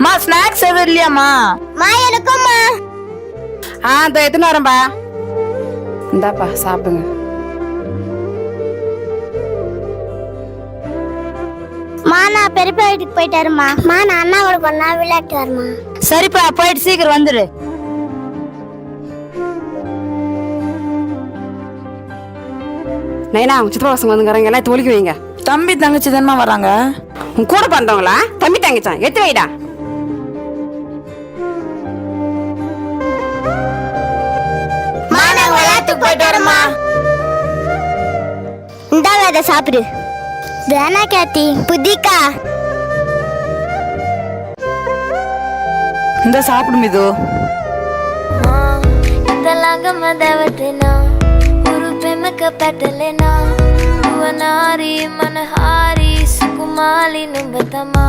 மா ஸ்நாக்ஸ் எதுவும் இல்லையாம்மா? எனக்கும்மா. இதோ எத்தனை வரேன்பா. இந்தாப்பா சாப்பிடுங்க. நான் பெரியப்பா வீட்டுக்கு போயிட்டாருமா. நான் அண்ணாவோட பண்ணா விளையாட்டு வரமா. சரிப்பா, போயிட்டு சீக்கிரம் வந்துடு. நைனா உங்க சித்தப்பா பசங்க வந்துங்கிறாங்க, எல்லாம் தோலிக்கு வைங்க. தம்பி தங்கச்சி தானே வராங்க. உன் கூட பிறந்தவங்களா? தம்பி தங்கச்சான் எத்து வைடா. விளையாட்டுக்கு போயிட்டு வரமா. இந்தா வேற சாப்பிடு. வேணா கேத்தி புதிக்கா. இந்த சாப்பிடு மிது. இதெல்லாம் கமதவத்தினா ஒரு பிரேமக்க பட்டலேனா உவனாரி மனஹாரி சுகுமாலி நும்பத்தமா.